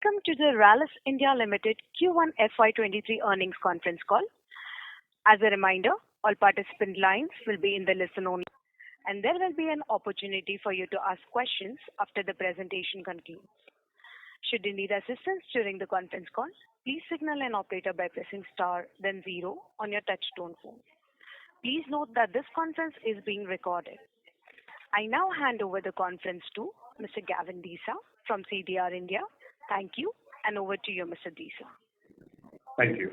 Welcome to the Rallis India Limited Q1FY23 earnings conference call. As a reminder, all participant lines will be in the listen only, and there will be an opportunity for you to ask questions after the presentation concludes. Should you need assistance during the conference call, please signal an operator by pressing star then 0 on your touch-tone phone. Please note that this conference is being recorded. I now hand over the conference to Mr. Gavin Disa from CDR India. Thank you, and over to you, Mr. Disa. Thank you.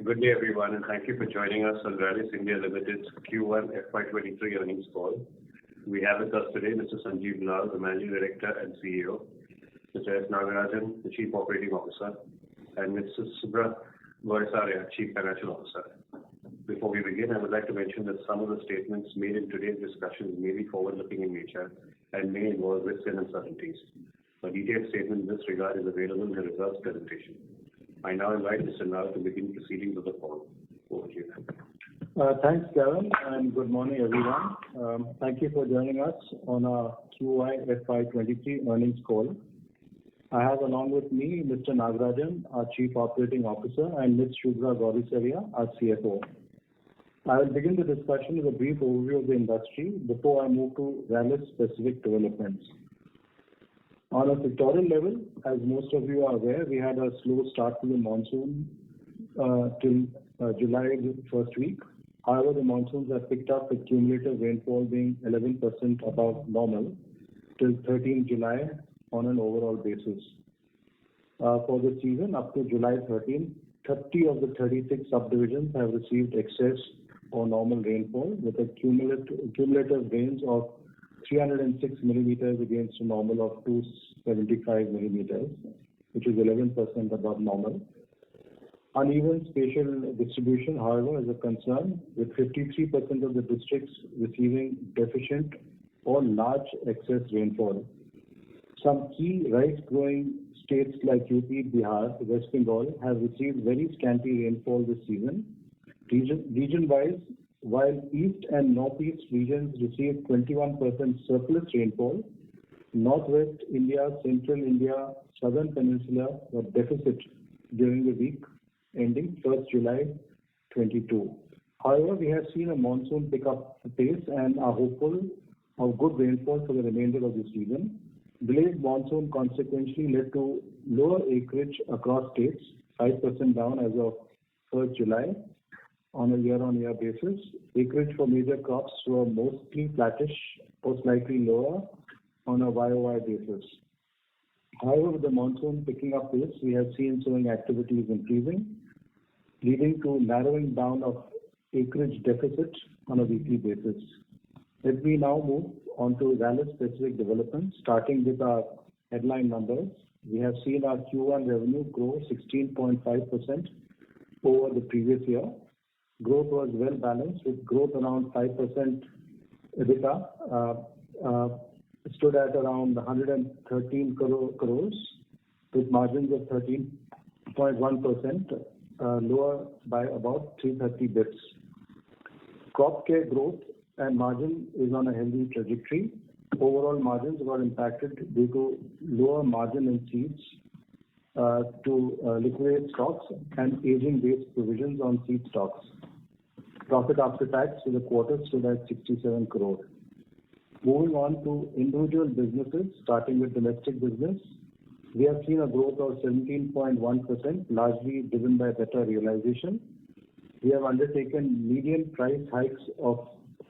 Good day, everyone, and thank you for joining us on Rallis India Limited's Q1FY23 earnings call. We have with us today Mr. Sanjeev Lal, the Managing Director and CEO, Mr. S. Nagarajan, the Chief Operating Officer, and Mr. Subra Gorisarya, Chief Financial Officer. Before we begin, I would like to mention that some of the statements made in today's discussion may be forward-looking in nature and may involve risks and uncertainties. A detailed statement in this regard is available in the results presentation. I now invite Mr. Lal to begin proceedings of the call. Over to you. Thanks, Gavin, and good morning, everyone. Thank you for joining us on our Q1FY23 earnings call. I have along with me Mr. Nagarajan, our Chief Operating Officer, and Ms. Subra Gorisarya, our CFO. I will begin the discussion with a brief overview of the industry before I move to Rallis specific developments. On a sectoral level, as most of you are aware, we had a slow start to the monsoon till July the first week. However, the monsoons have picked up with cumulative rainfall being 11% above normal till 13 July on an overall basis. For the season up to July 13, 30 of the 36 subdivisions have received excess or normal rainfall with a cumulative rains of 306 millimeters against a normal of 275 millimeters, which is 11% above normal. Uneven spatial distribution, however, is a concern, with 53% of the districts receiving deficient or large excess rainfall. Some key rice-growing states like UP, Bihar, West Bengal have received very scanty rainfall this season. Region-wise, while East and Northeast regions received 21% surplus rainfall, Northwest India, Central India, Southern Peninsula were deficit during the week ending 1st July 22. However, we have seen a monsoon pick up pace and are hopeful of good rainfall for the remainder of the season. Delayed monsoon consequently led to lower acreage across states, 5% down as of 1st July on a year-on-year basis. Acreage for major crops were mostly flattish or slightly lower on a YOY basis. However, with the monsoon picking up pace, we have seen sowing activities increasing, leading to narrowing down of acreage deficit on a weekly basis. Let me now move on to Rallis specific developments, starting with our headline numbers. We have seen our Q1 revenue grow 16.5% over the previous year. Growth was well balanced with growth around 5%. EBITDA stood at around 113 crores with margins of 13.1%, lower by about 330 bits. Crop care growth and margin is on a healthy trajectory. Overall margins were impacted due to lower margin in seeds to liquidate stocks and aging-based provisions on seed stocks. Profit after tax for the quarter stood at 67 crore. Moving on to individual businesses, starting with domestic business, we have seen a growth of 17.1%, largely driven by better realization. We have undertaken median price hikes of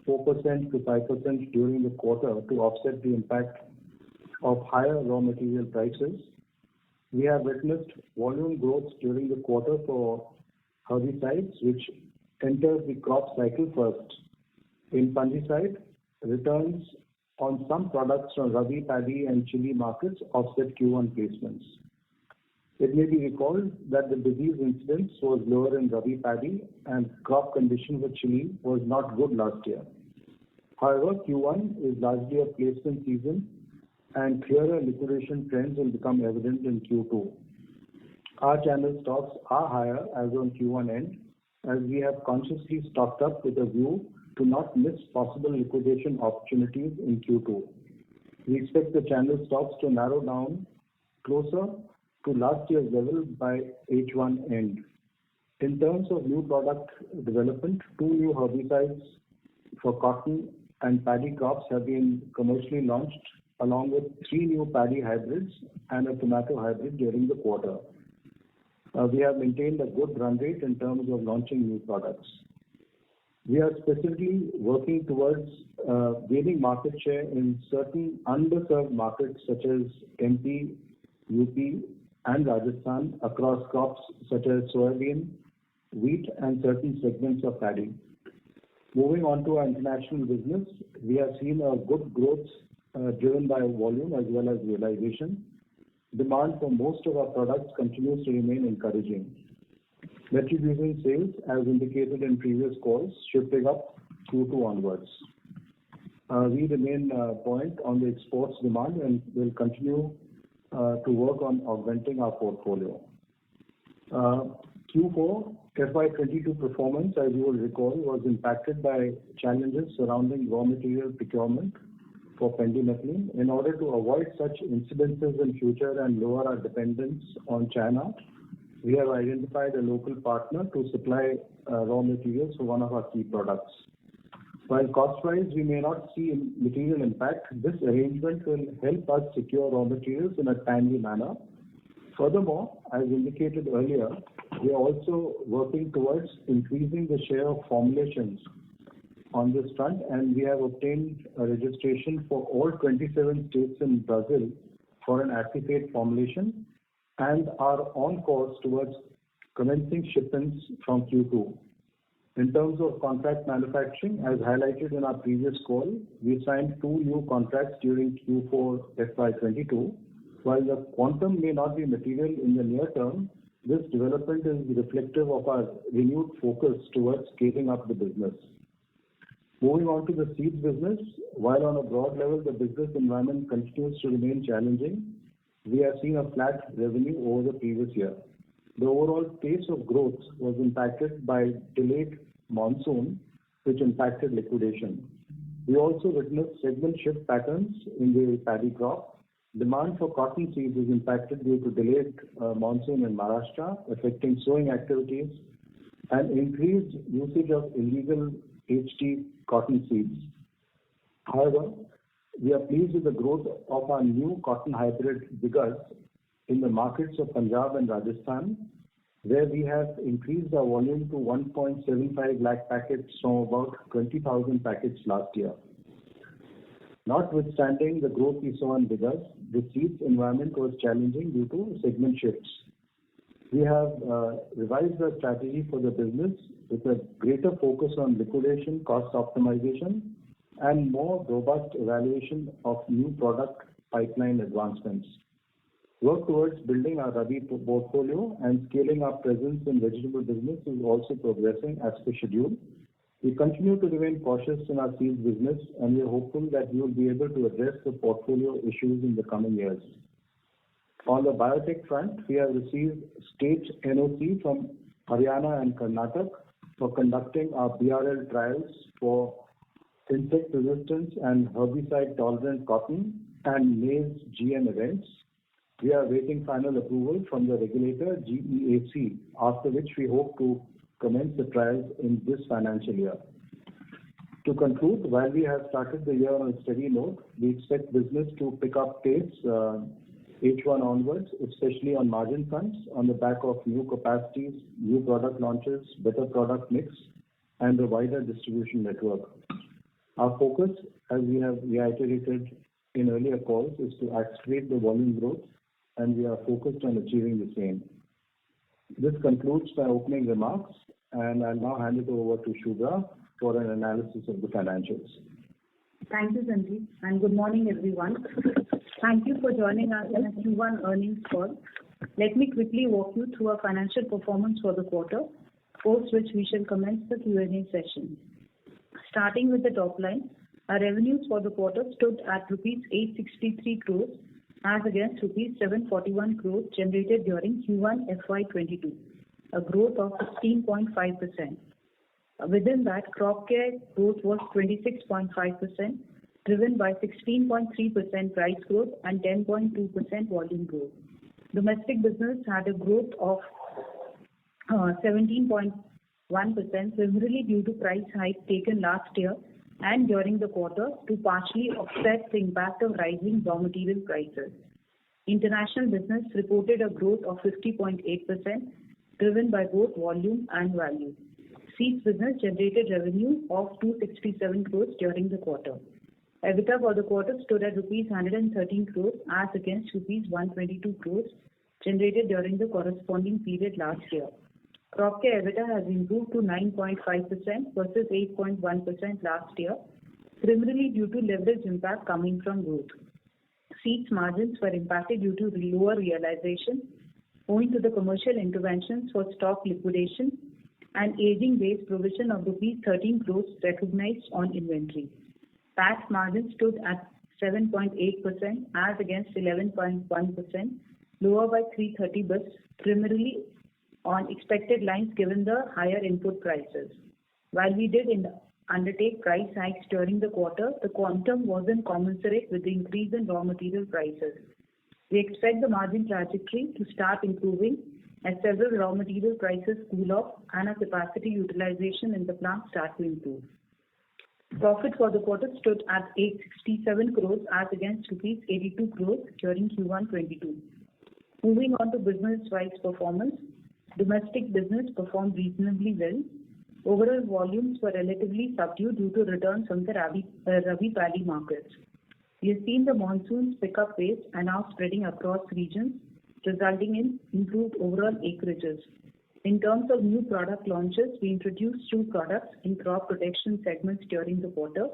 4% to 5% during the quarter to offset the impact of higher raw material prices. We have witnessed volume growth during the quarter for herbicides, which enters the crop cycle first. In fungicide, returns on some products from Rabi, paddy and chili markets offset Q1 placements. It may be recalled that the disease incidence was lower in Rabi paddy and crop condition for chili was not good last year. However, Q1 is largely a placement season and clearer liquidation trends will become evident in Q2. Our channel stocks are higher as on Q1 end, as we have consciously stocked up with a view to not miss possible liquidation opportunities in Q2. We expect the channel stocks to narrow down closer to last year's level by H1 end. In terms of new product development, 2 new herbicides for cotton and paddy crops have been commercially launched, along with 3 new paddy hybrids and a tomato hybrid during the quarter. We have maintained a good run rate in terms of launching new products. We are specifically working towards gaining market share in certain underserved markets such as MP, UP and Rajasthan across crops such as soybean, wheat and certain segments of paddy. Moving on to our international business, we have seen a good growth driven by volume as well as realization. Demand for most of our products continues to remain encouraging. Metribuzin sales, as indicated in previous calls, should pick up Q2 onwards. We remain buoyant on the exports demand and will continue to work on augmenting our portfolio. Q4 FY22 performance, as you will recall, was impacted by challenges surrounding raw material procurement for pendimethalin. In order to avoid such incidences in future and lower our dependence on China, we have identified a local partner to supply raw materials for one of our key products. While cost-wise we may not see material impact, this arrangement will help us secure raw materials in a timely manner. Furthermore, as indicated earlier, we are also working towards increasing the share of formulations on this front, and we have obtained a registration for all 27 states in Brazil for an acephate formulation and are on course towards commencing shipments from Q2. In terms of contract manufacturing, as highlighted in our previous call, we signed 2 new contracts during Q4 FY22. While the quantum may not be material in the near term, this development is reflective of our renewed focus towards scaling up the business. Moving on to the seeds business, while on a broad level the business environment continues to remain challenging, we have seen a flat revenue over the previous year. The overall pace of growth was impacted by delayed monsoon, which impacted liquidation. We also witnessed segment shift patterns in the paddy crop. Demand for cotton seeds is impacted due to delayed monsoon in Maharashtra, affecting sowing activities and increased usage of illegal HT cotton seeds. However, we are pleased with the growth of our new cotton hybrid Vigas in the markets of Punjab and Rajasthan, where we have increased our volume to 1.75 lakh packets from about 20,000 packets last year. Notwithstanding the growth we saw in Vigas, the seeds environment was challenging due to segment shifts. We have revised our strategy for the business with a greater focus on liquidation, cost optimization, and more robust evaluation of new product pipeline advancements. Work towards building our Rabi portfolio and scaling our presence in vegetable business is also progressing as per schedule. We continue to remain cautious in our seeds business, and we are hopeful that we will be able to address the portfolio issues in the coming years. On the biotech front, we have received state NOC from Haryana and Karnataka for conducting our BRL trials for insect resistance and herbicide tolerant cotton and maize GM events. We are awaiting final approval from the regulator GEAC, after which we hope to commence the trials in this financial year. To conclude, while we have started the year on a steady note, we expect business to pick up pace H1 onwards, especially on margin fronts, on the back of new capacities, new product launches, better product mix, and a wider distribution network. Our focus, as we have reiterated in earlier calls, is to accelerate the volume growth, and we are focused on achieving the same. This concludes my opening remarks, and I'll now hand it over to Shubhra for an analysis of the financials. Thank you, Sanjeev, and good morning, everyone. Thank you for joining us in a Q1 earnings call. Let me quickly walk you through our financial performance for the quarter, post which we shall commence the Q&A session. Starting with the top line, our revenues for the quarter stood at rupees 863 crores as against rupees 741 crores generated during Q1 FY22, a growth of 16.5%. Within that, crop care growth was 26.5%, driven by 16.3% price growth and 10.2% volume growth. Domestic business had a growth of 17.1%, primarily due to price hike taken last year and during the quarter to partially offset the impact of rising raw material prices. International business reported a growth of 50.8%, driven by both volume and value. Seeds business generated revenue of 267 crores during the quarter. EBITDA for the quarter stood at rupees 113 crores as against rupees 122 crores generated during the corresponding period last year. Crop care EBITDA has improved to 9.5% versus 8.1% last year, primarily due to leverage impact coming from growth. Seeds margins were impacted due to lower realization owing to the commercial interventions for stock liquidation and aging-based provision of rupees 13 crores recognized on inventory. PAT margin stood at 7.8% as against 11.1%, lower by 330 basis points, primarily on expected lines given the higher input prices. While we did undertake price hikes during the quarter, the quantum wasn't commensurate with the increase in raw material prices. We expect the margin trajectory to start improving as several raw material prices cool off and our capacity utilization in the plant start to improve. Profit for the quarter stood at 867 crores as against rupees 82 crores during Q1/22. Moving on to business-wise performance, domestic business performed reasonably well. Overall volumes were relatively subdued due to returns from the Rabi paddy markets. We have seen the monsoons pick up pace and now spreading across regions, resulting in improved overall acreages. In terms of new product launches, we introduced 2 products in crop protection segments during the quarter.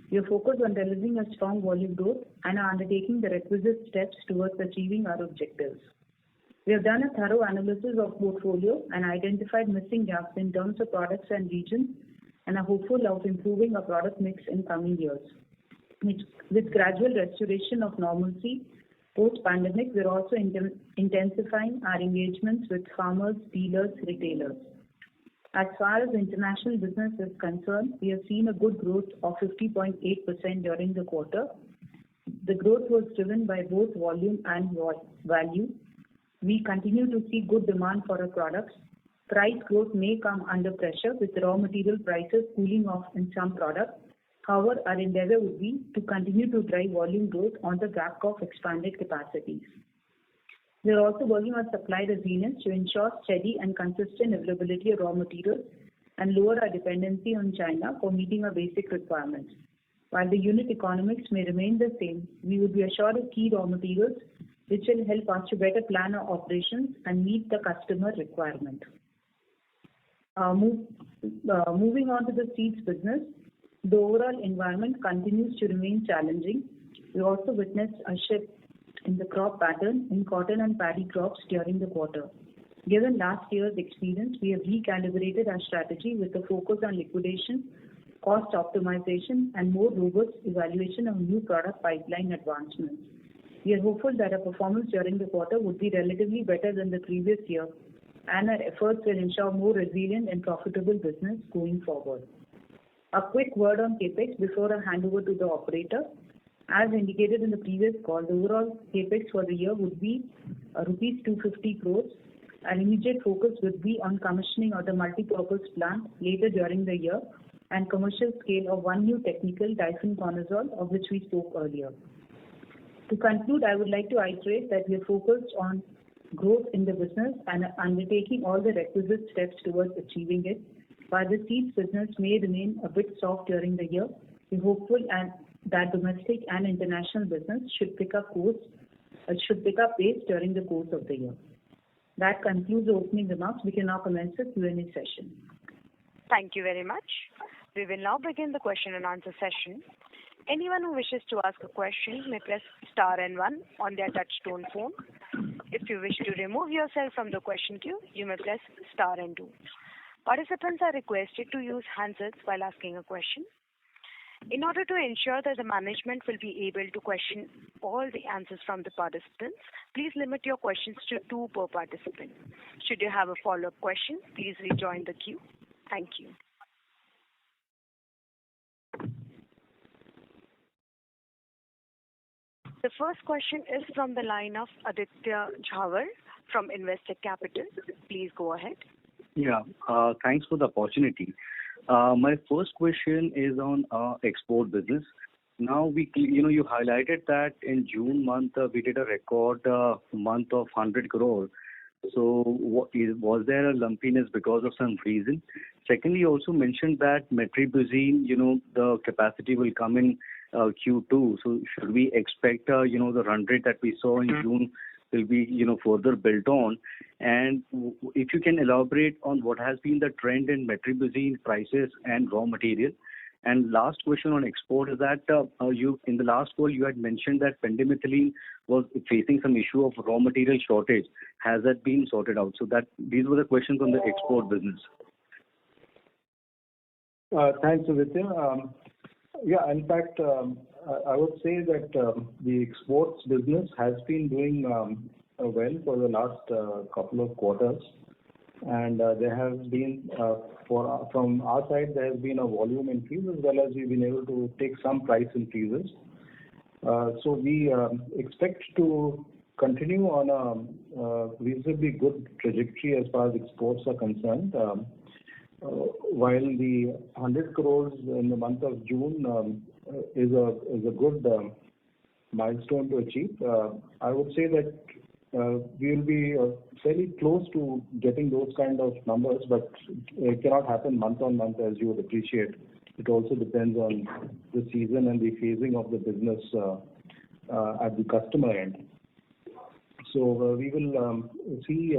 We are focused on delivering a strong volume growth and are undertaking the requisite steps towards achieving our objectives. We have done a thorough analysis of portfolio and identified missing gaps in terms of products and regions and are hopeful of improving our product mix in coming years. With gradual restoration of normalcy post-pandemic, we are also intensifying our engagements with farmers, dealers, retailers. As far as international business is concerned, we have seen a good growth of 50.8% during the quarter. The growth was driven by both volume and value. We continue to see good demand for our products. Price growth may come under pressure with raw material prices cooling off in some products. However, our endeavor would be to continue to drive volume growth on the back of expanded capacities. We are also working on supply resilience to ensure steady and consistent availability of raw materials and lower our dependency on China for meeting our basic requirements. While the unit economics may remain the same, we would be assured of key raw materials which will help us to better plan our operations and meet the customer requirement. Moving on to the seeds business, the overall environment continues to remain challenging. We also witnessed a shift in the crop pattern in cotton and paddy crops during the quarter. Given last year's experience, we have recalibrated our strategy with a focus on liquidation, cost optimization, and more robust evaluation of new product pipeline advancements. We are hopeful that our performance during the quarter would be relatively better than the previous year, and our efforts will ensure more resilient and profitable business going forward. A quick word on CapEx before I hand over to the operator. As indicated in the previous call, the overall CapEx for the year would be rupees 250 crores. Our immediate focus would be on commissioning of the multi-purpose plant later during the year and commercial scale of one new technical difenoconazole, of which we spoke earlier. To conclude, I would like to iterate that we are focused on growth in the business and are undertaking all the requisite steps towards achieving it. While the seeds business may remain a bit soft during the year, we are hopeful that domestic and international business should pick up pace during the course of the year. That concludes the opening remarks. We can now commence the Q&A session. Thank you very much. We will now begin the question and answer session. Anyone who wishes to ask a question may press star and 1 on their touch-tone phone. If you wish to remove yourself from the question queue, you may press star and 2. Participants are requested to use handsets while asking a question. In order to ensure that the management will be able to question all the answers from the participants, please limit your questions to 2 per participant. Should you have a follow-up question, please rejoin the queue. Thank you. The first question is from the line of Aditya Jhawar from Investec Capital. Please go ahead. Yeah, thanks for the opportunity. My first question is on export business. Now, you highlighted that in June month we did a record month of 100 crore. So, was there a lumpiness because of some reason? Secondly, you also mentioned that metribuzine, the capacity will come in Q2. So, should we expect, the run rate that we saw in June will be, further built on? And if you can elaborate on what has been the trend in metribuzine prices and raw material. And last question on export is that in the last call you had mentioned that pendimethalin was facing some issue of raw material shortage. Has that been sorted out? So these were the questions on the export business. Thanks, Aditya. Yeah, in fact, I would say that the exports business has been doing well for the last couple of quarters. And there has been, from our side, there has been a volume increase as well as we've been able to take some price increases. So we expect to continue on a reasonably good trajectory as far as exports are concerned. While the 100 crores in the month of June is a good milestone to achieve, I would say that we will be fairly close to getting those kind of numbers, but it cannot happen month on month as you would appreciate. It also depends on the season and the phasing of the business at the customer end. So we will see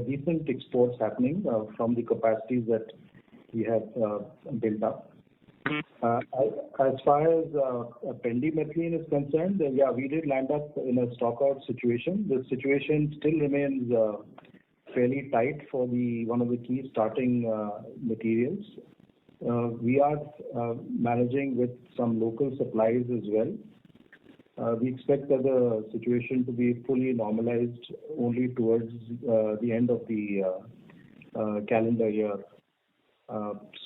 decent exports happening from the capacities that we have built up. As far as pendimethalin is concerned, yeah, we did land up in a stockout situation. The situation still remains fairly tight for one of the key starting materials. We are managing with some local supplies as well. We expect that the situation to be fully normalized only towards the end of the calendar year.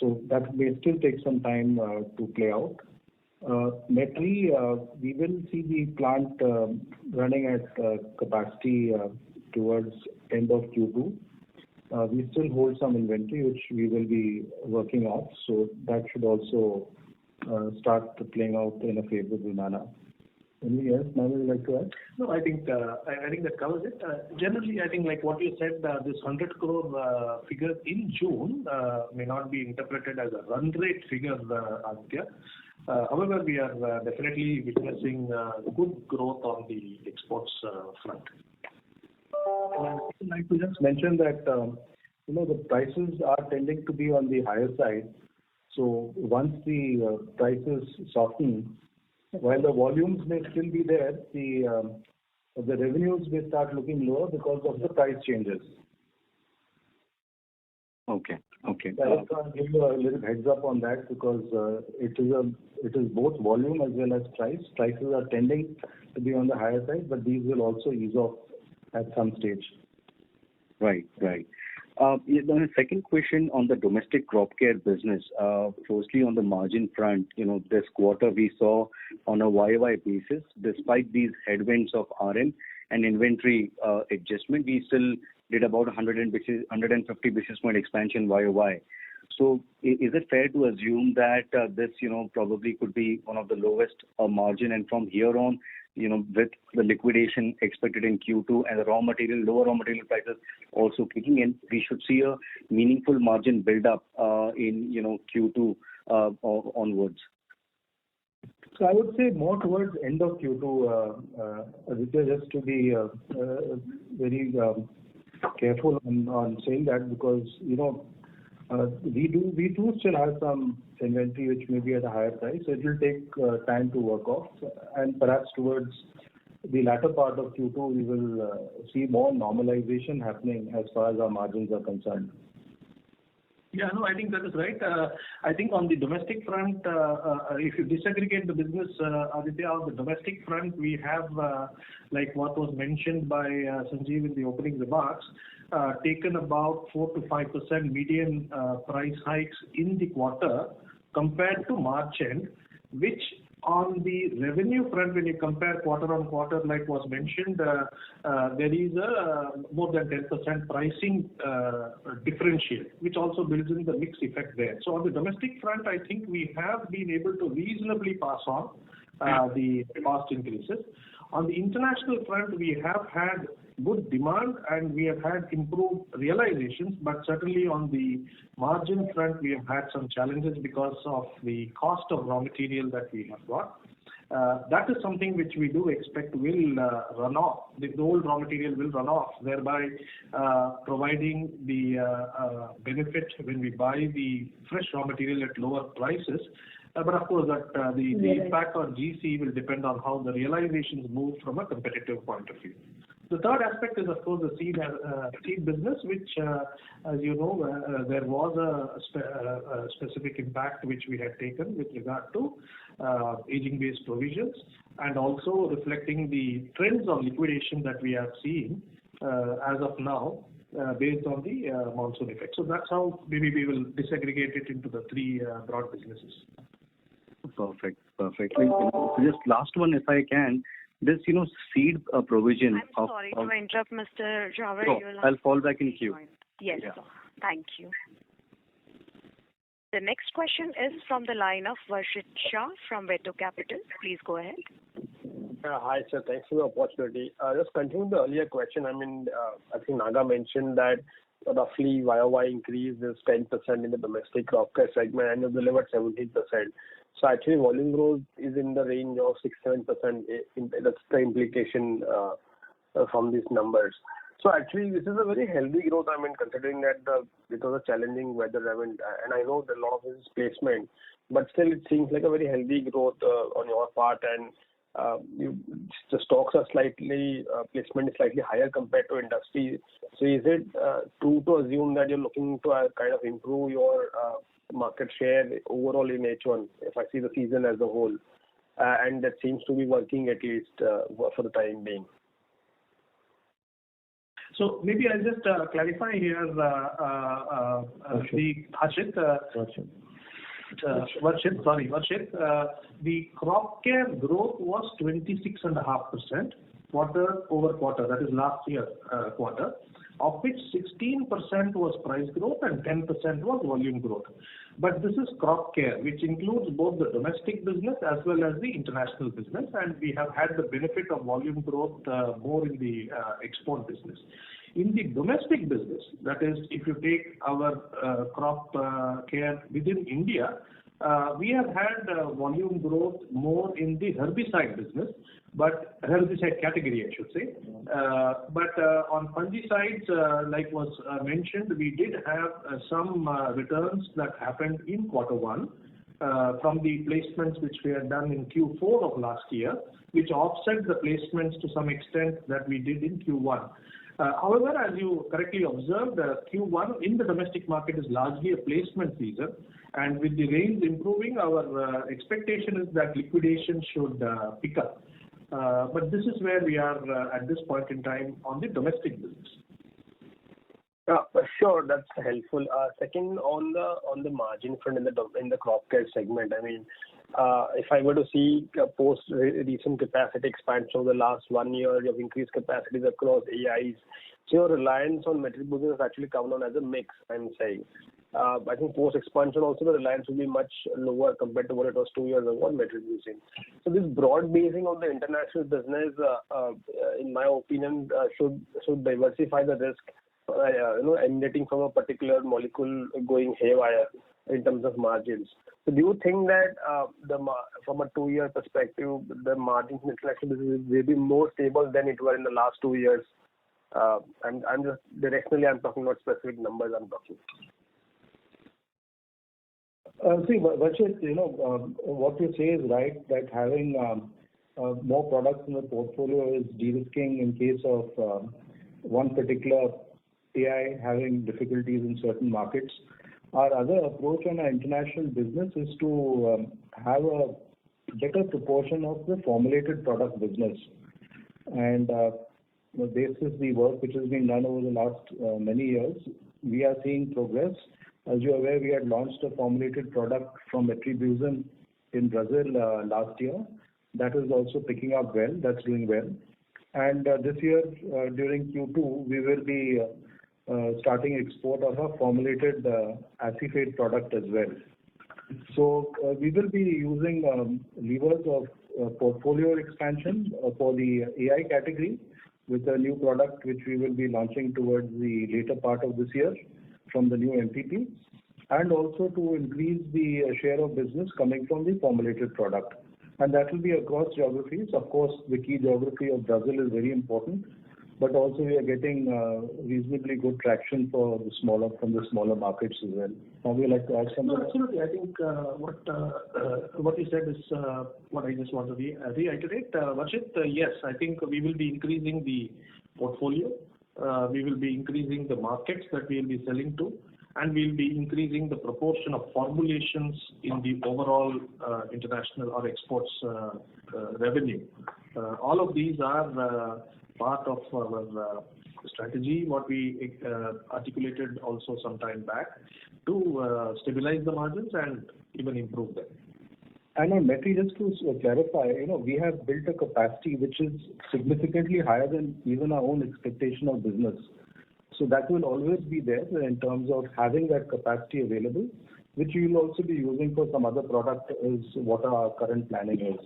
So that may still take some time to play out. Metri, we will see the plant running at capacity towards end of Q2. We still hold some inventory which we will be working off, so that should also start playing out in a favorable manner. Anything else, Manu, would you like to add? No, I think that covers it. Generally, I think like what you said, this 100 crore figure in June may not be interpreted as a run rate figure, Aditya. However, we are definitely witnessing good growth on the exports front. And I would like to just mention that the prices are tending to be on the higher side. So once the prices soften, while the volumes may still be there, the revenues may start looking lower because of the price changes. Okay. I will give you a little heads up on that because it is both volume as well as price. Prices are tending to be on the higher side, but these will also ease off at some stage. Right. The second question on the domestic crop care business. Firstly, on the margin front, this quarter we saw on a YY basis, despite these headwinds of RM and inventory adjustment, we still did about 150 basis point expansion YOY. So is it fair to assume that this, probably could be one of the lowest margin, and from here on, with the liquidation expected in Q2 and the lower raw material prices also kicking in, we should see a meaningful margin build up in, Q2 onwards? So I would say more towards end of Q2, Aditya, just to be very careful on saying that because, we do still have some inventory which may be at a higher price. So it will take time to work off, and perhaps towards the latter part of Q2 we will see more normalization happening as far as our margins are concerned. Yeah, no, I think that is right. I think on the domestic front, if you disaggregate the business, Aditya, on the domestic front, we have, like what was mentioned by Sanjeev in the opening remarks, taken about 4 to 5% median price hikes in the quarter compared to March end, which On the revenue front, when you compare quarter on quarter, like was mentioned, there is a more than 10% pricing differential, which also builds in the mix effect there. So on the domestic front, I think we have been able to reasonably pass on the cost increases. On the international front, we have had good demand and we have had improved realizations, but certainly on the margin front, we have had some challenges because of the cost of raw material that we have got. That is something which we do expect will run off. The old raw material will run off, thereby providing the benefit when we buy the fresh raw material at lower prices. But of course, that the impact on GC will depend on how the realizations move from a competitive point of view. The third aspect is, of course, the seed business, which, as you know, there was a specific impact which we had taken with regard to aging-based provisions, and also reflecting the trends of liquidation that we are seeing as of now, based on the monsoon effect. So that's how maybe we will disaggregate it into the three broad businesses. Perfect. Just last one, if I can. This, seed provision. I'm sorry to interrupt, Mr. Jawar. Oh, I'll fall back in queue. Yes, sir. Thank you. The next question is from the line of Varshit Shah from Veto Capital. Please go ahead. Hi, sir. Thanks for the opportunity. Just continuing the earlier question, I think Naga mentioned that roughly YOY increase is 10% in the domestic crop care segment and you delivered 17%. So actually volume growth is in the range of 6-7%. That's the implication from these numbers. So actually this is a very healthy growth, considering that because of challenging weather, and I know that a lot of this is placement, but still it seems like a very healthy growth on your part, and the stocks are placement is slightly higher compared to industry. So is it true to assume that you're looking to kind of improve your market share overall in H1, if I see the season as a whole, and that seems to be working at least for the time being? So maybe I'll just clarify here, Varshit. The crop care growth was 26.5% quarter-over-quarter. That is last year quarter, of which 16% was price growth and 10% was volume growth. But this is crop care, which includes both the domestic business as well as the international business, and we have had the benefit of volume growth more in the export business. In the domestic business, that is, if you take our crop care within India, we have had volume growth more in the herbicide business, but herbicide category, I should say. But on fungicides, like was mentioned, we did have some returns that happened in Q1 from the placements which we had done in Q4 of last year, which offset the placements to some extent that we did in Q1. However, as you correctly observed, Q1 in the domestic market is largely a placement season, and with the rains improving, our expectation is that liquidation should pick up. But this is where we are at this point in time on the domestic business. Sure, that's helpful. Second, on the margin front in the crop care segment, if I were to see post recent capacity expansion over the last 1 year, you have increased capacities across AIs. So your reliance on metric business has actually come down as a mix, I'm saying. I think post expansion also the reliance will be much lower compared to what it was 2 years ago on metric using. So this broad basing of the international business, in my opinion, should diversify the risk, emanating from a particular molecule going haywire in terms of margins. So do you think that from a 2-year perspective, the margins in international business will be more stable than it were in the last 2 years? I'm just directionally, I'm talking about specific numbers I'm talking. See, Varshit, what you say is right, that having more products in the portfolio is de-risking in case of one particular AI having difficulties in certain markets. Our other approach on our international business is to have a better proportion of the formulated product business. And this is the work which has been done over the last many years. We are seeing progress. As you are aware, we had launched a formulated product from metribuzin in Brazil last year. That is also picking up well. That's doing well. And this year, during Q2, we will be starting export of a formulated acephate product as well. So we will be using levers of portfolio expansion for the AI category with a new product which we will be launching towards the later part of this year from the new MPP, and also to increase the share of business coming from the formulated product. And that will be across geographies. Of course, the key geography of Brazil is very important, but also we are getting reasonably good traction from the smaller markets as well. Now, would you like to add something? No, absolutely. I think what you said is what I just want to reiterate. Varshit, yes, I think we will be increasing the portfolio. We will be increasing the markets that we will be selling to, and we will be increasing the proportion of formulations in the overall international or exports revenue. All of these are part of our strategy, what we articulated also some time back, to stabilize the margins and even improve them. And on Metri, just to clarify, we have built a capacity which is significantly higher than even our own expectation of business. So that will always be there in terms of having that capacity available, which we will also be using for some other product is what our current planning is.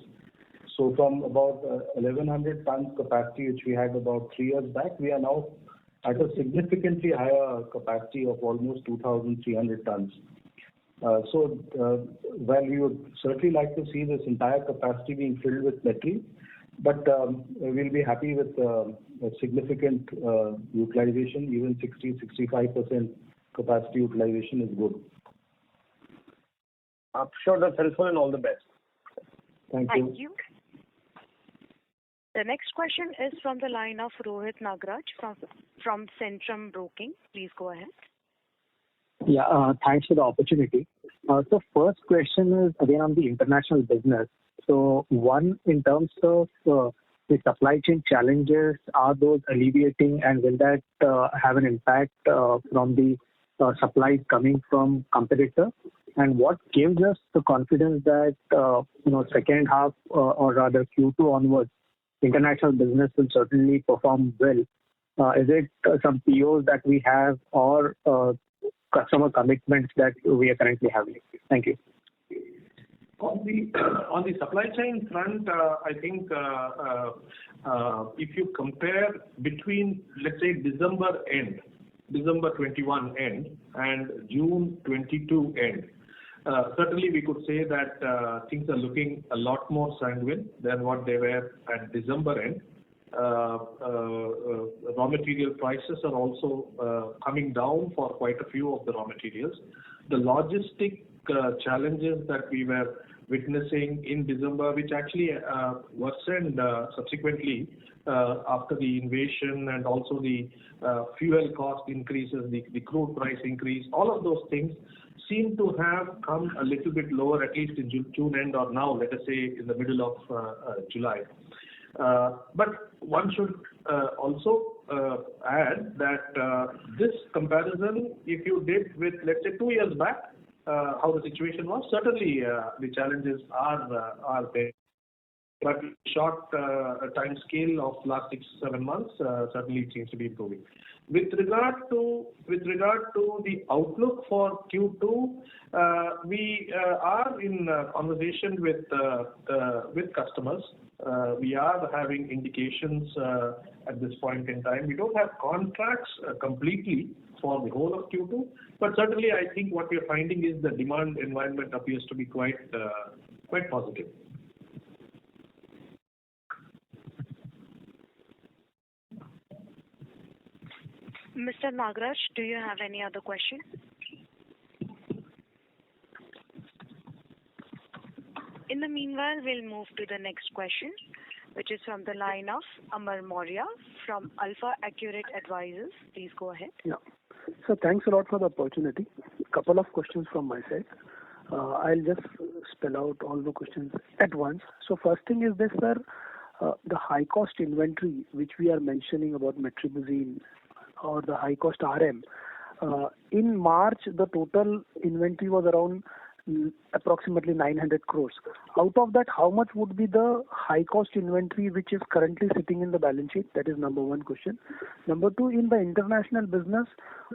So from about 1,100 tons capacity, which we had about 3 years back, we are now at a significantly higher capacity of almost 2,300 tons. So while we would certainly like to see this entire capacity being filled with Metri, but we'll be happy with a significant utilization, even 60-65% capacity utilization is good. I'm sure that's helpful, and all the best. Thank you. Thank you. The next question is from the line of Rohit Nagraj from Centrum Broking. Please go ahead. Yeah, thanks for the opportunity. So first question is again on the international business. So one, in terms of the supply chain challenges, are those alleviating, and will that have an impact from the supplies coming from competitor? And what gives us the confidence that second half or rather Q2 onwards, international business will certainly perform well? Is it some POs that we have or customer commitments that we are currently having? Thank you. On the supply chain front, I think if you compare between, let's say, December 21 end, and June 22 end, certainly we could say that things are looking a lot more sanguine than what they were at December end. Raw material prices are also coming down for quite a few of the raw materials. The logistic challenges that we were witnessing in December, which actually worsened subsequently after the invasion, and also the fuel cost increases, the crude price increase, all of those things seem to have come a little bit lower, at least in June end, or now, let us say, in the middle of July. But one should also add that this comparison, if you did with, let's say, 2 years back, how the situation was, certainly the challenges are there. But short time scale of last 6-7 months, certainly it seems to be improving. With regard to the outlook for Q2, we are in conversation with customers. We are having indications at this point in time. We don't have contracts completely for the whole of Q2, but certainly I think what we are finding is the demand environment appears to be quite positive. Mr. Nagraj, do you have any other question? In the meanwhile, we'll move to the next question, which is from the line of Amar Maurya from Alpha Accurate Advisors. Please go ahead. Yeah. So thanks a lot for the opportunity. Couple of questions from my side. I'll just spell out all the questions at once. So first thing is this, sir, the high cost inventory which we are mentioning about metribuzin or the high cost RM. In March, the total inventory was around approximately 900 crores. Out of that, how much would be the high cost inventory which is currently sitting in the balance sheet? That is number one question. Number two, in the international business,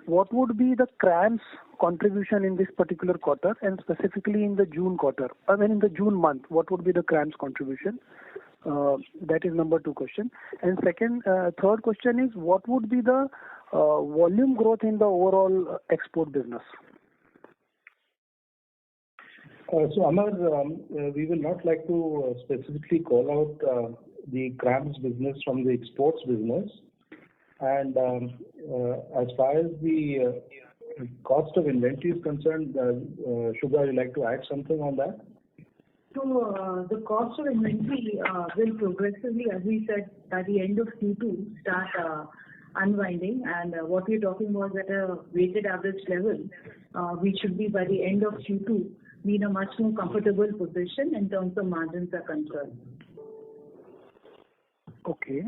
what would be the CRAMS contribution in this particular quarter, and specifically in the June quarter? I mean, in the June month, what would be the CRAMS contribution? That is number two question. And third question is, what would be the volume growth in the overall export business? So Amar, we will not like to specifically call out the CRAMS business from the exports business. And as far as the cost of inventory is concerned, Shubha, would you like to add something on that? So the cost of inventory will progressively, as we said, by the end of Q2 start unwinding, and what we're talking about at a weighted average level, we should be by the end of Q2 be in a much more comfortable position in terms of margins are concerned. Okay.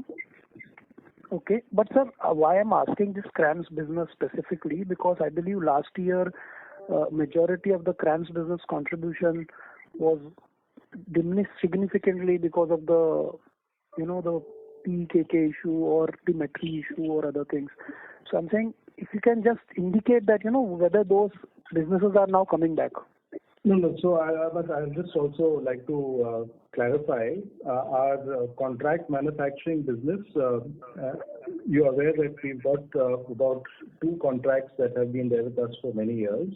But sir, why I'm asking this CRAMS business specifically, because I believe last year majority of the CRAMS business contribution was diminished significantly because of the PKK issue or the metri issue or other things. So I'm saying, if you can just indicate that, whether those businesses are now coming back. No. So I'll just also like to clarify our contract manufacturing business. You're aware that we've got about 2 contracts that have been there with us for many years.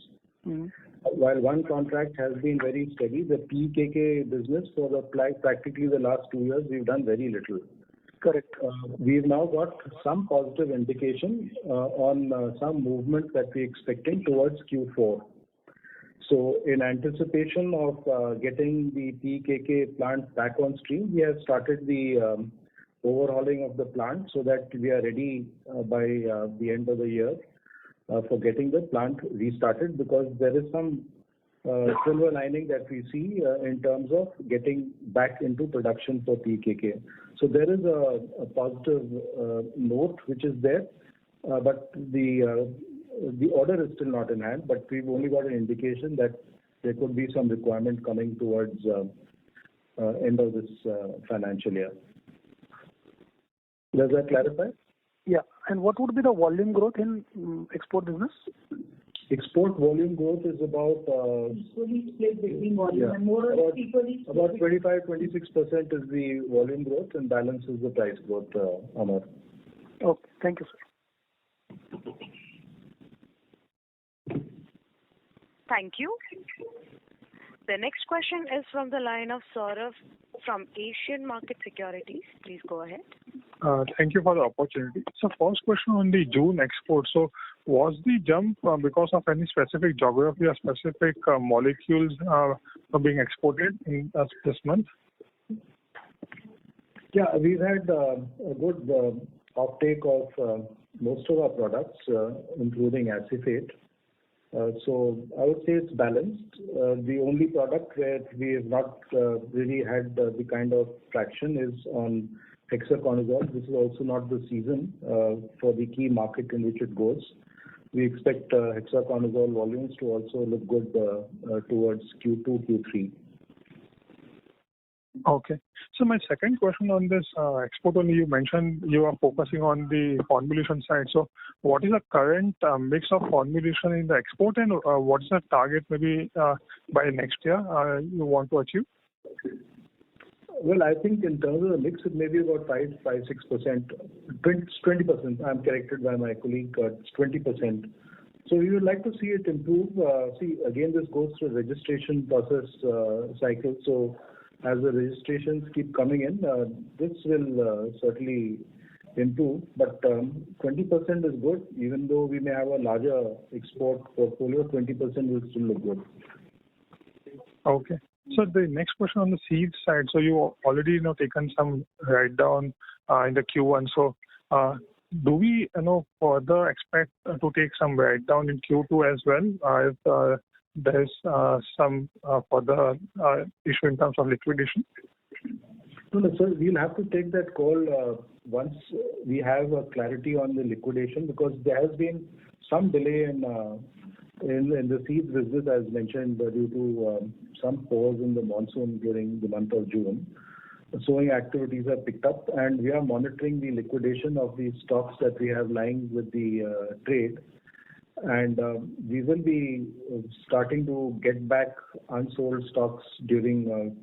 Mm-hmm. While one contract has been very steady, the PKK business for practically the last 2 years, we've done very little. Correct. We've now got some positive indication on some movement that we're expecting towards Q4. So in anticipation of getting the PKK plant back on stream, we have started the overhauling of the plant so that we are ready by the end of the year for getting the plant restarted, because there is some silver lining that we see in terms of getting back into production for PKK. So there is a positive note which is there, but the order is still not in hand, but we've only got an indication that there could be some requirement coming towards end of this financial year. Does that clarify? Yeah. And what would be the volume growth in export business? Export volume growth is about equally split between volume and more or less equally split. About 25-26% is the volume growth, and balance is the price growth, Amar. Okay. Thank you, sir. Thank you. The next question is from the line of Saurav from Asian Market Securities. Please go ahead. Thank you for the opportunity. So first question on the June export. So was the jump because of any specific geography or specific molecules being exported in this month? Yeah, we've had a good uptake of most of our products, including acephate. So I would say it's balanced. The only product where we have not really had the kind of traction is on hexaconazole. This is also not the season for the key market in which it goes. We expect hexaconazole volumes to also look good towards Q2, Q3. Okay. So my second question on this export only, you mentioned you are focusing on the formulation side. So what is the current mix of formulation in the export, and what is the target maybe by next year you want to achieve? Well, I think in terms of the mix, it may be about 5-6%, 20%. I'm corrected by my colleague. It's 20%. So we would like to see it improve. See, again, this goes through a registration process cycle. So as the registrations keep coming in, this will certainly improve. But 20% is good. Even though we may have a larger export portfolio, 20% will still look good. Okay. So the next question on the seeds side. So you already taken some write down in the Q1. So do we further expect to take some write down in Q2 as well if there is some further issue in terms of liquidation? No, sir. We'll have to take that call once we have a clarity on the liquidation, because there has been some delay in In the seeds business, as mentioned, due to some pause in the monsoon during the month of June, sowing activities have picked up, and we are monitoring the liquidation of the stocks that we have lying with the trade. And we will be starting to get back unsold stocks during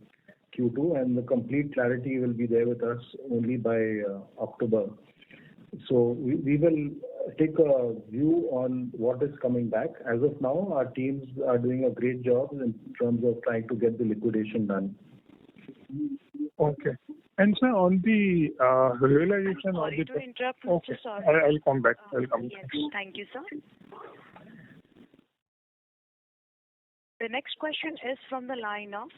Q2, and the complete clarity will be there with us only by October. So we will take a view on what is coming back. As of now, our teams are doing a great job in terms of trying to get the liquidation done. Okay. And sir, on the realization of Sorry the... to interrupt, Mr. Okay, Saurabh. I'll come back. Yes, thank you, sir. The next question is from the line of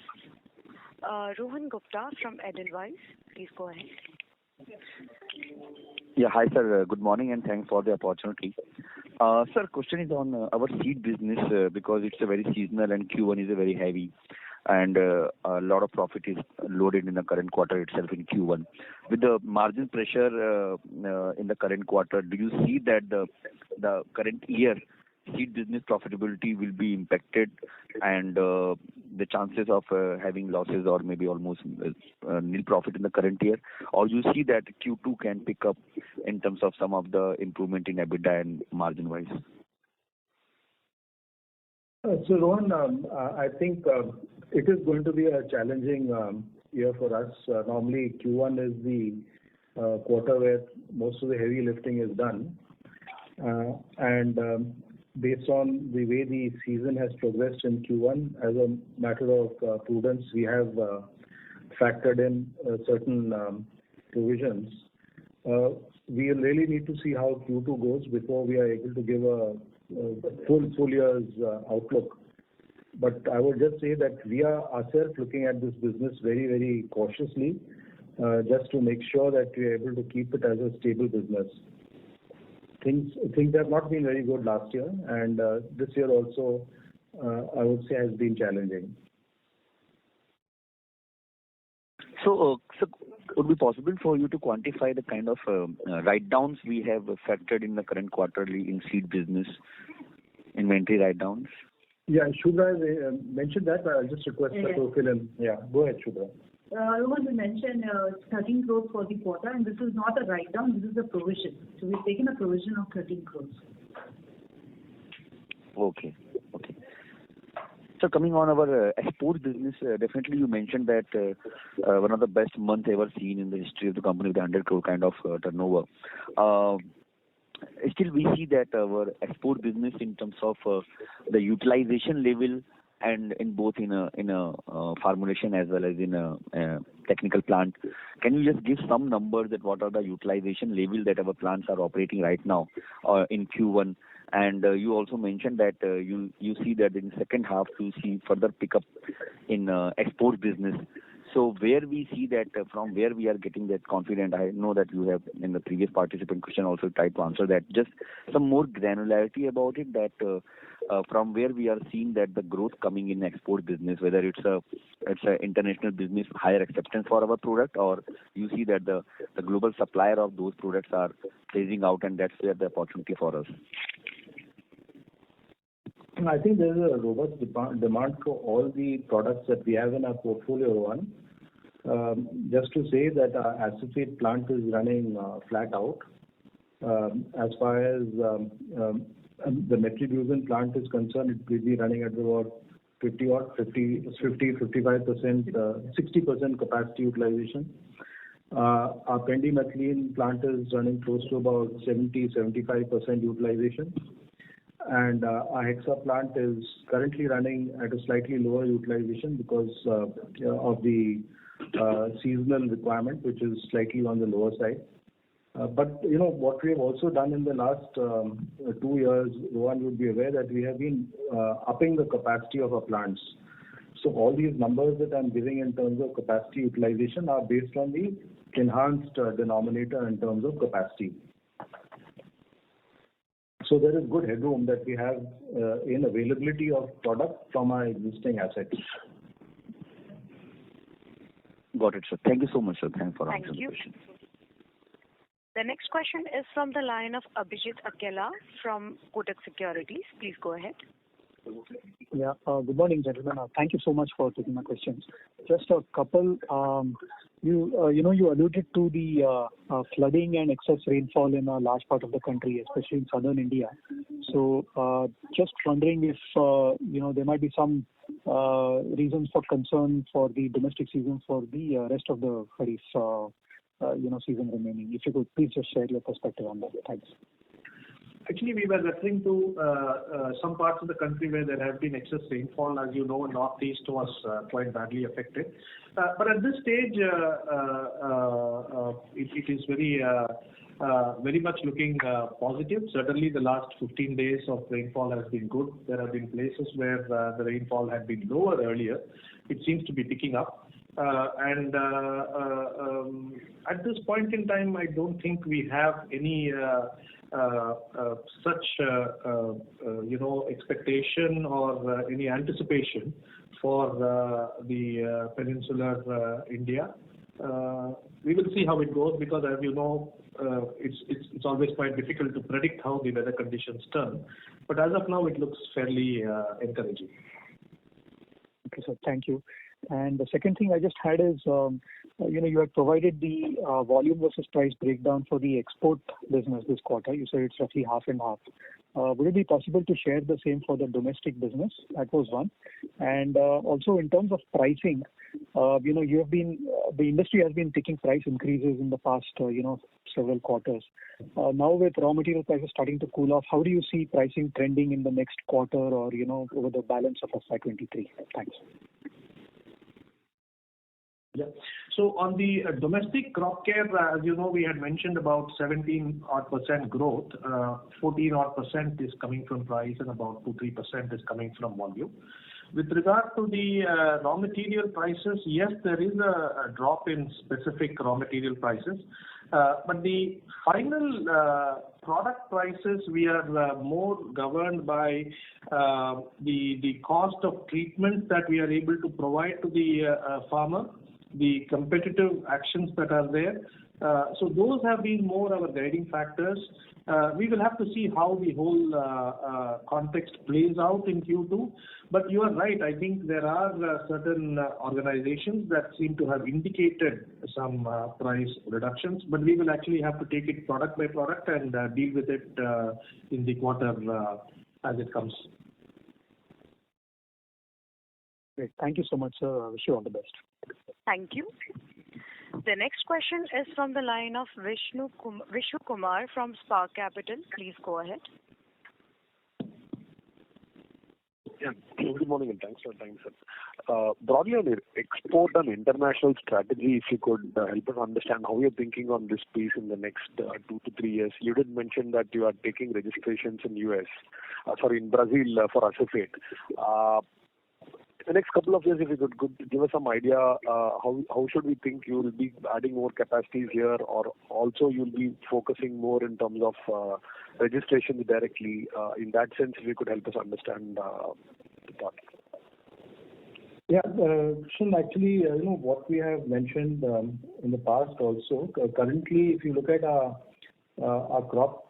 Rohan Gupta from Edelweiss. Please go ahead. Yeah, hi sir. Good morning and thanks for the opportunity. Sir, question is on our seed business because it's a very seasonal and Q1 is a very heavy, and a lot of profit is loaded in the current quarter itself in Q1. With the margin pressure in the current quarter, do you see that the current year seed business profitability will be impacted, and the chances of having losses or maybe almost nil profit in the current year, or you see that Q2 can pick up in terms of some of the improvement in EBITDA and margin wise? So Rohan, I think it is going to be a challenging year for us. Normally Q1 is the quarter where most of the heavy lifting is done, and based on the way the season has progressed in Q1, as a matter of prudence, we have factored in certain provisions. We really need to see how Q2 goes before we are able to give a full year's outlook. But I would just say that we are ourselves looking at this business very, very cautiously, just to make sure that we are able to keep it as a stable business. Things have not been very good last year, and this year also, I would say, has been challenging. So, would it be possible for you to quantify the kind of write-downs we have factored in the current quarterly in seed business, inventory write-downs? Yeah, Shubhra mentioned that, but I'll just request her to fill in. Yeah, go ahead, Shubhra. Rohan, you mentioned 13 crores for the quarter, and this is not a write-down, this is a provision. So we've taken a provision of 13 crores. Okay. So coming on our export business, definitely you mentioned that one of the best months ever seen in the history of the company with 100 crore kind of turnover. Still we see that our export business in terms of the utilization level and in both in a formulation as well as in a technical plant. Can you just give some numbers that what are the utilization level that our plants are operating right now in Q1? And you also mentioned that you see that in the second half to see further pickup in export business. So where we see that from where we are getting that confident, I know that you have in the previous participant question also tried to answer that. Just some more granularity about it, that from where we are seeing that the growth coming in export business, whether it's a international business, higher acceptance for our product, or you see that the global supplier of those products are phasing out, and that's where the opportunity for us. I think there is a robust demand for all the products that we have in our portfolio. Just to say that our acephate plant is running flat out. As far as the metribuzin plant is concerned, it will be running at about 55%, 60% capacity utilization. Our pendimethalin plant is running close to about 75% utilization. And our hexa plant is currently running at a slightly lower utilization because of the seasonal requirement, which is slightly on the lower side. But what we have also done in the last 2 years, Rohan would be aware that we have been upping the capacity of our plants. So all these numbers that I'm giving in terms of capacity utilization are based on the enhanced denominator in terms of capacity. So there is good headroom that we have in availability of product from our existing assets. Got it, sir. Thank you so much, sir. Thanks for answering the question. The next question is from the line of Abhijit Akella from Kotak Securities. Please go ahead. Yeah. Good morning, gentlemen. Thank you so much for taking my questions. Just a couple. You alluded to the flooding and excess rainfall in a large part of the country, especially in southern India. So, just wondering if there might be some reasons for concern for the domestic season for the rest of the Kharif season remaining. If you could please just share your perspective on that. Thanks. Actually, we were referring to some parts of the country where there have been excess rainfall. As you know, northeast was quite badly affected. But at this stage, it is very much looking positive. Certainly, the last 15 days of rainfall has been good. There have been places where the rainfall had been lower earlier. It seems to be picking up. And at this point in time, I don't think we have any such expectation or any anticipation for the peninsular India. We will see how it goes because, as you know, it's always quite difficult to predict how the weather conditions turn. But as of now, it looks fairly encouraging. Okay, sir. Thank you. And the second thing I just had is, you had provided the volume versus price breakdown for the export business this quarter. You said it's roughly half and half. Would it be possible to share the same for the domestic business? That was one. And also in terms of pricing, the industry has been taking price increases in the past, several quarters. Now with raw material prices starting to cool off, how do you see pricing trending in the next quarter or, over the balance of FY23? Thanks. Yeah. So on the domestic crop care, as you know, we had mentioned about 17% growth. 14% is coming from price and about 2-3% is coming from volume. With regard to the raw material prices, yes, there is a drop in specific raw material prices. But the final product prices, we are more governed by the cost of treatment that we are able to provide to the farmer, the competitive actions that are there. So those have been more our guiding factors. We will have to see how the whole context plays out in Q2. But you are right. I think there are certain organizations that seem to have indicated some price reductions. But we will actually have to take it product by product and deal with it in the quarter as it comes. Great. Thank you so much, sir. I wish you all the best. Thank you. The next question is from the line of Vishnu Kumar from Spark Capital. Please go ahead. Yeah. Good morning and thanks for your time, sir. Broadly on the export and international strategy, if you could help us understand how you're thinking on this piece in the next 2 to 3 years. You did mention that you are taking registrations in in Brazil for acephate. The next couple of years, if you could give us some idea, how should we think you will be adding more capacities here, or also you'll be focusing more in terms of registrations directly. In that sense, if you could help us understand the thought. Yeah, actually, what we have mentioned in the past also. Currently, if you look at our crop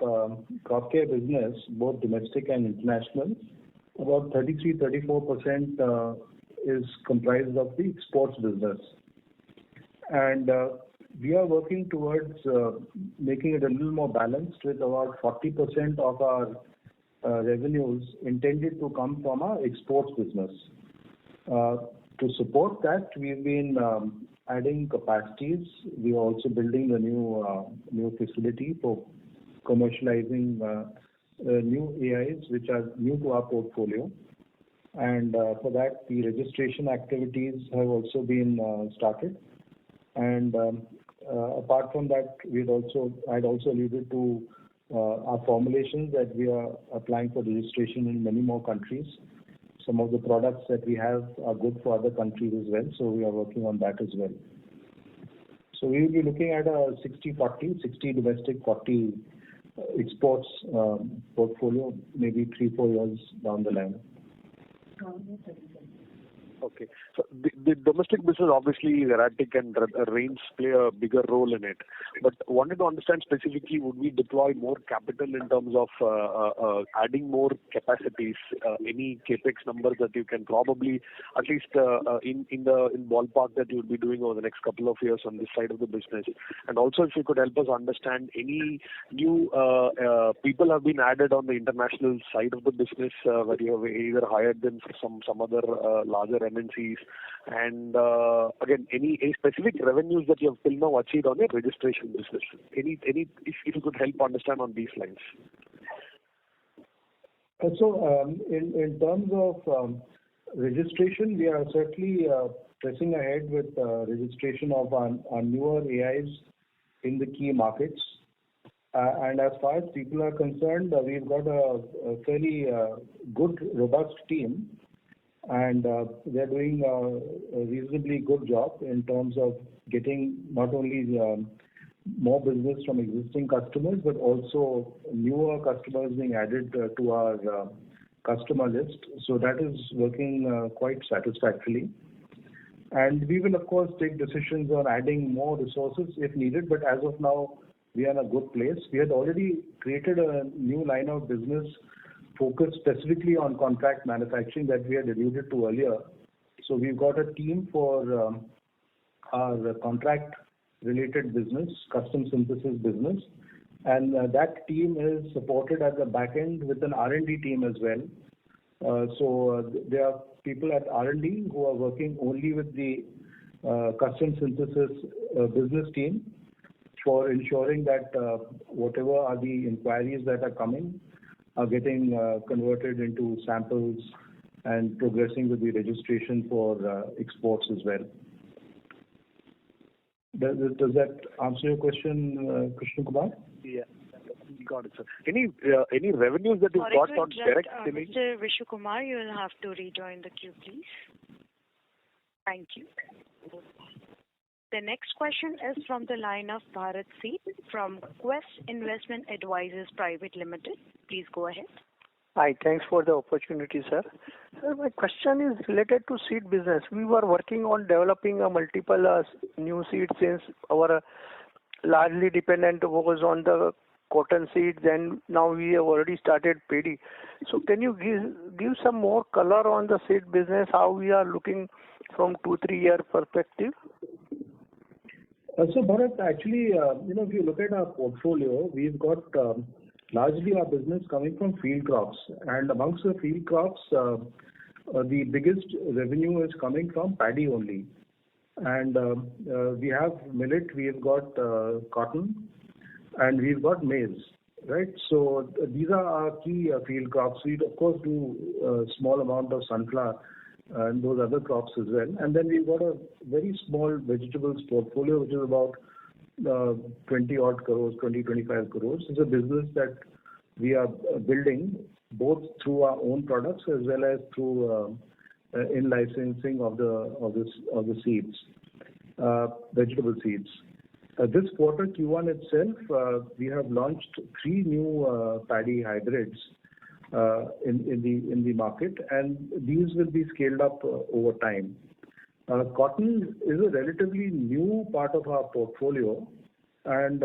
care business, both domestic and international, about 33-34% is comprised of the exports business. And we are working towards making it a little more balanced with about 40% of our revenues intended to come from our exports business. To support that, we've been adding capacities. We are also building a new facility for commercializing new AIs which are new to our portfolio. And for that, the registration activities have also been started. And apart from that, I'd also alluded to our formulations that we are applying for registration in many more countries. Some of the products that we have are good for other countries as well, so we are working on that as well. So we will be looking at a 60-40, 60 domestic, 40 exports portfolio, maybe 3-4 years down the line. Okay. So the domestic business, obviously, erratic and rains play a bigger role in it. But wanted to understand specifically, would we deploy more capital in terms of adding more capacities? Any capex numbers that you can probably, at least in ballpark, that you would be doing over the next couple of years on this side of the business? And also, if you could help us understand, any new people have been added on the international side of the business, where you have either hired them for some other larger MNCs, and again, any specific revenues that you have till now achieved on your registration business? If you could help understand on these lines. So, in terms of registration, we are certainly pressing ahead with registration of our newer AIs in the key markets. And as far as people are concerned, we've got a fairly good, robust team, and they're doing a reasonably good job in terms of getting not only more business from existing customers, but also newer customers being added to our customer list. So that is working quite satisfactorily. And we will, of course, take decisions on adding more resources if needed, but as of now, we are in a good place. We had already created a new line of business focused specifically on contract manufacturing that we had alluded to earlier. So we've got a team for our contract-related business, custom synthesis business, and that team is supported at the back end with an R&D team as well. So there are people at R&D who are working only with the custom synthesis business team for ensuring that whatever are the inquiries that are coming are getting converted into samples and progressing with the registration for exports as well. Does that answer your question, Krishna Kumar? Yeah, got it, sir. Any revenues that you've got on direct selling? Mr. Vishnu Kumar, you will have to rejoin the queue, please. Thank you. The next question is from the line of Bharat C. from Quest Investment Advisors Private Limited. Please go ahead. Hi, thanks for the opportunity, sir. Sir, my question is related to seed business. We were working on developing a multiple new seeds since our largely dependent was on the cotton seeds, and now we have already started paddy. So can you give some more color on the seed business, how we are looking from 2-3 year perspective? So Bharat, actually, if you look at our portfolio, we've got largely our business coming from field crops, and amongst the field crops, the biggest revenue is coming from paddy only. And we have millet, we've got cotton, and we've got maize, right? So these are our key field crops. We of course do a small amount of sunflower and those other crops as well. And then we've got a very small vegetables portfolio, which is about 20-odd crores, 20-25 crores. It's a business that we are building both through our own products as well as through in-licensing of the seeds, vegetable seeds. This quarter, Q1 itself, we have launched 3 new paddy hybrids in the market, and these will be scaled up over time. Cotton is a relatively new part of our portfolio, and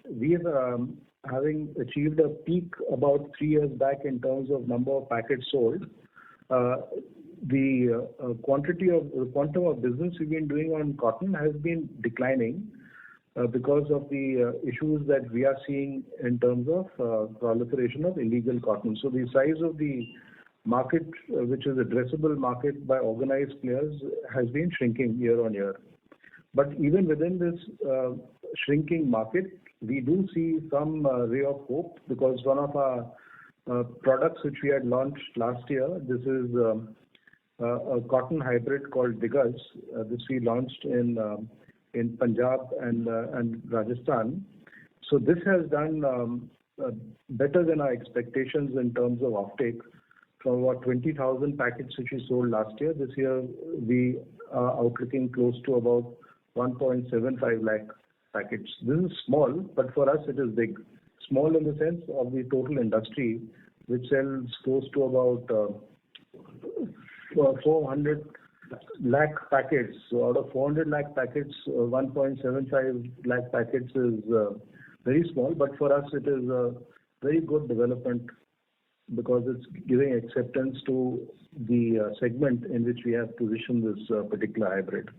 we have having achieved a peak about 3 years back in terms of number of packets sold. The quantum of business we've been doing on cotton has been declining because of the issues that we are seeing in terms of proliferation of illegal cotton. So the size of the market, which is addressable market by organized players, has been shrinking year on year. But even within this shrinking market, we do see some ray of hope, because one of our products which we had launched last year, this is a cotton hybrid called Diggaz. This we launched in Punjab and Rajasthan. So this has done better than our expectations in terms of offtake. From about 20,000 packets which we sold last year, this year we are outlooking close to about 1.75 lakh packets. This is small, but for us it is big. Small in the sense of the total industry, which sells close to about 400 lakh packets. So out of 400 lakh packets, 1.75 lakh packets is very small, but for us it is a very good development because it's giving acceptance to the segment in which we have positioned this particular hybrid.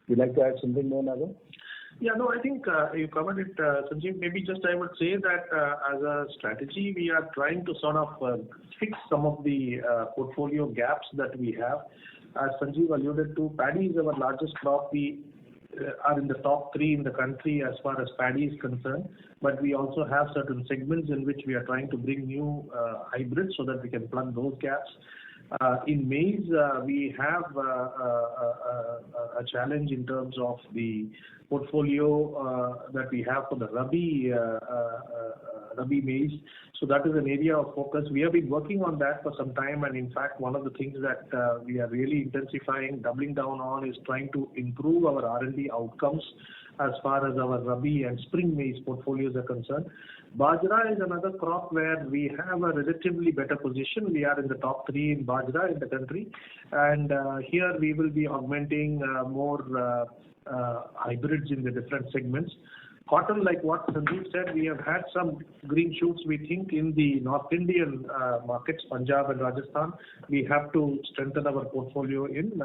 Would you like to add something more, Naga? Yeah, no, I think you covered it, Sanjeev. Maybe just I would say that as a strategy, we are trying to sort of fix some of the portfolio gaps that we have. As Sanjeev alluded to, paddy is our largest crop. We are in the top 3 in the country as far as paddy is concerned, but we also have certain segments in which we are trying to bring new hybrids so that we can plug those gaps. In maize, we have a challenge in terms of the portfolio that we have for the Rabi maize. So that is an area of focus. We have been working on that for some time, and in fact, one of the things that we are really intensifying, doubling down on, is trying to improve our R&D outcomes as far as our Rabi and spring maize portfolios are concerned. Bajra is another crop where we have a relatively better position. We are in the top 3 in Bajra in the country, and here we will be augmenting more hybrids in the different segments. Cotton, like what Sanjeev said, we have had some green shoots, we think, in the North Indian markets, Punjab and Rajasthan. We have to strengthen our portfolio in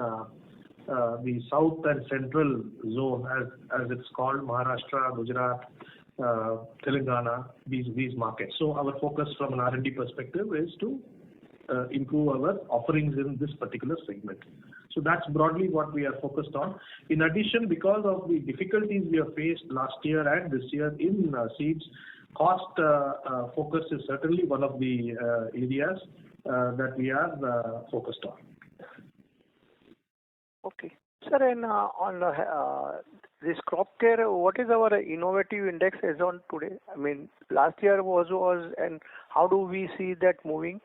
the south and central zone, as it's called, Maharashtra, Gujarat, Telangana, these markets. So our focus from an R&D perspective is to improve our offerings in this particular segment. So that's broadly what we are focused on. In addition, because of the difficulties we have faced last year and this year in seeds, cost focus is certainly one of the areas that we are focused on. Okay. Sir, and on this crop care, what is our innovative index as on today? I mean, last year was, and how do we see that moving?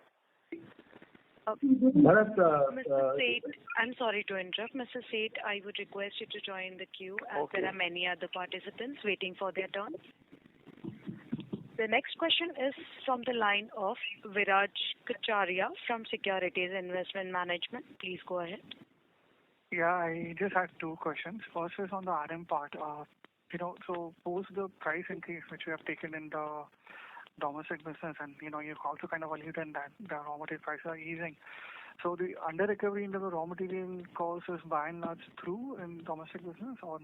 Bharat, Mr. Seth, I'm sorry to interrupt. Mr. Seth, I would request you to join the queue as there are many other participants waiting for their turn. The next question is from the line of Viraj Kacharia from Securities Investment Management. Please go ahead. Yeah, I just had 2 questions. First is on the RM part. So post the price increase which we have taken in the domestic business, and you've also kind of alluded that the raw material prices are easing. So the under recovery into the raw material costs is by and large through in domestic business, or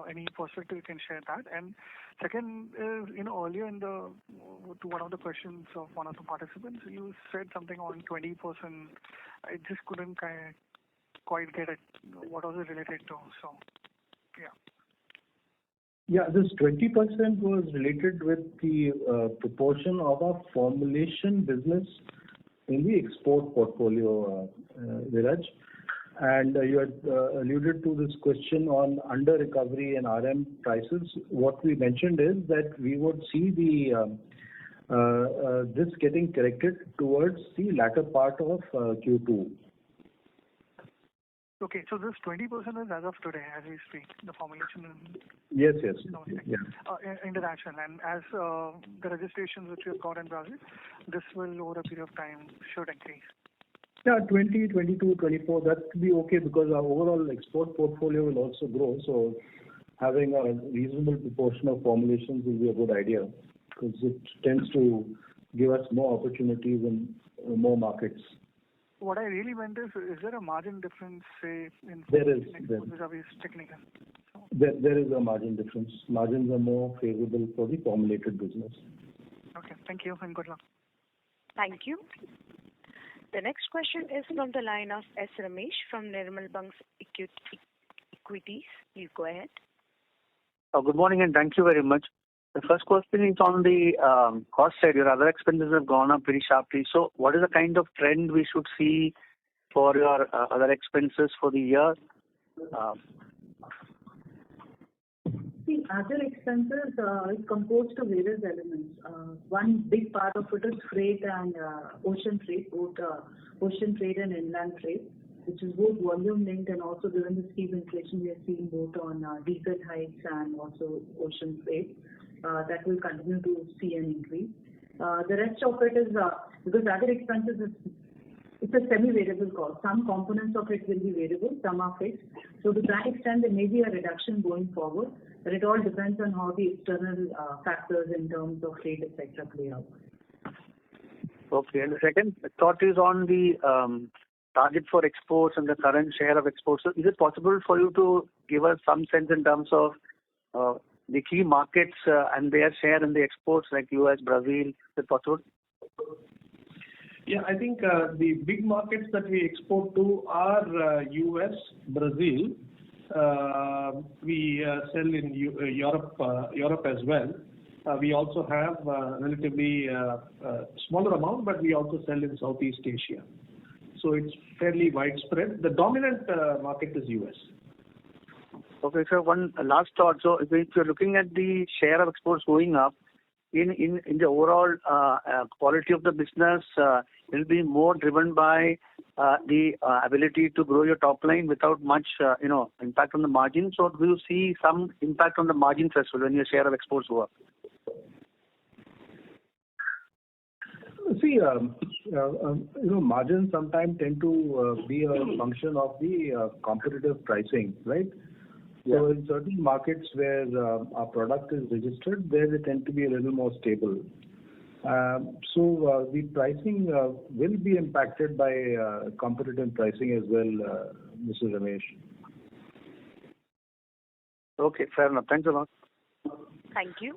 any perspective you can share that. And second is, earlier in to one of the questions of one of the participants, you said something on 20%. I just couldn't quite get it. What was it related to? So, yeah. Yeah, this 20% was related with the proportion of our formulation business in the export portfolio, Viraj. And you had alluded to this question on under recovery and RM prices. What we mentioned is that we would see the this getting corrected towards the latter part of Q2. Okay, so this 20% is as of today, as we speak, the formulation. Yes. International, and as the registrations which you have got in Brazil, this will over a period of time should increase. Yeah, 20, 22, 24, that would be okay because our overall export portfolio will also grow. So having a reasonable proportion of formulations will be a good idea because it tends to give us more opportunities in more markets. What I really meant is there a margin difference, say, in there is technical? There is a margin difference. Margins are more favorable for the formulated business. Okay, thank you and good luck. Thank you. The next question is from the line of S. Ramesh from Nirmal Bang's Equities. Please go ahead. Good morning and thank you very much. The first question is on the cost side. Your other expenses have gone up very sharply. So what is the kind of trend we should see for your other expenses for the year? See, other expenses is composed of various elements. One big part of it is freight and ocean freight, both ocean freight and inland freight, which is both volume linked and also given the steep inflation we are seeing both on diesel hikes and also ocean freight. That will continue to see an increase. The rest of it is because other expenses is it's a semi-variable cost. Some components of it will be variable, some are fixed. So to that extent, there may be a reduction going forward, but it all depends on how the external factors in terms of rate, etc. play out. Okay. And the second thought is on the target for exports and the current share of exports. So is it possible for you to give us some sense in terms of the key markets and their share in the exports like US, Brazil? Is it possible? Yeah, I think the big markets that we export to are US, Brazil. We sell in Europe as well. We also have relatively smaller amount, but we also sell in Southeast Asia. So it's fairly widespread. The dominant market is US. Okay, so one last thought. So if you're looking at the share of exports going up, in the overall quality of the business, it will be more driven by the ability to grow your top line without much, impact on the margins. So do you see some impact on the margins as well when your share of exports go up? See, margins sometimes tend to be a function of the competitive pricing, right? Yeah. So in certain markets where our product is registered, there they tend to be a little more stable. So the pricing will be impacted by competitive pricing as well, Mr. Ramesh. Okay, fair enough. Thanks a lot. Thank you.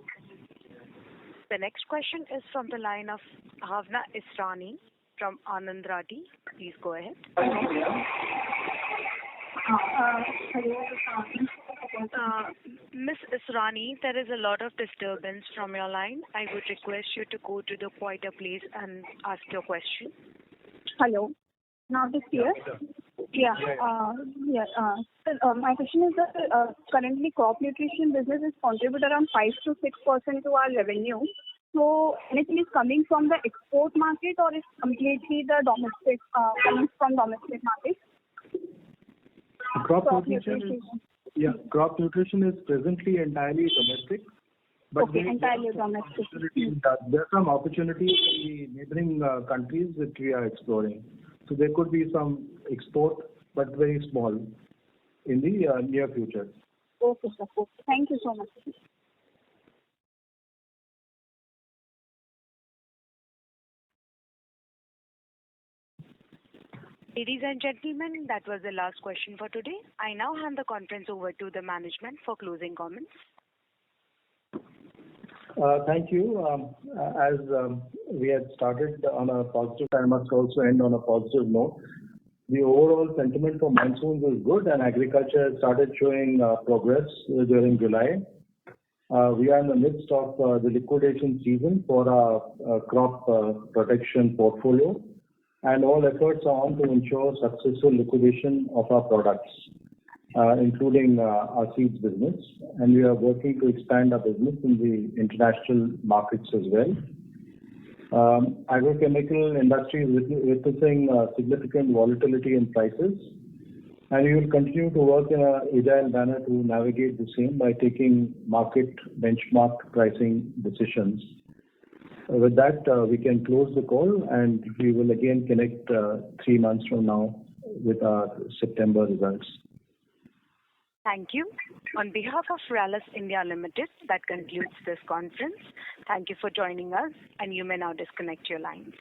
The next question is from the line of Bhavna Israni from Anand Rathi. Please go ahead. Miss Israni, there is a lot of disturbance from your line. I would request you to go to the quieter place and ask your question. Hello. Now this clear? Yeah. My question is that currently crop nutrition business is contribute around 5 to 6% to our revenue. So anything is coming from the export market or is completely the domestic coming from domestic market? Crop nutrition is presently entirely domestic. But okay, entirely domestic. There are some opportunities in the neighboring countries which we are exploring. So there could be some export, but very small in the near future. Okay, sir. Okay. Thank you so much. Ladies and gentlemen, that was the last question for today. I now hand the conference over to the management for closing comments. Thank you. As we had started on a positive, I must also end on a positive note. The overall sentiment for monsoons is good and agriculture has started showing progress during July. We are in the midst of the liquidation season for our crop protection portfolio, and all efforts are on to ensure successful liquidation of our products, including our seeds business. And we are working to expand our business in the international markets as well. Agrochemical industry is witnessing significant volatility in prices, and we will continue to work in an agile manner to navigate the same by taking market benchmark pricing decisions. With that, we can close the call and we will again connect 3 months from now with our September results. Thank you. On behalf of Rallis India Limited, that concludes this conference. Thank you for joining us, and you may now disconnect your lines.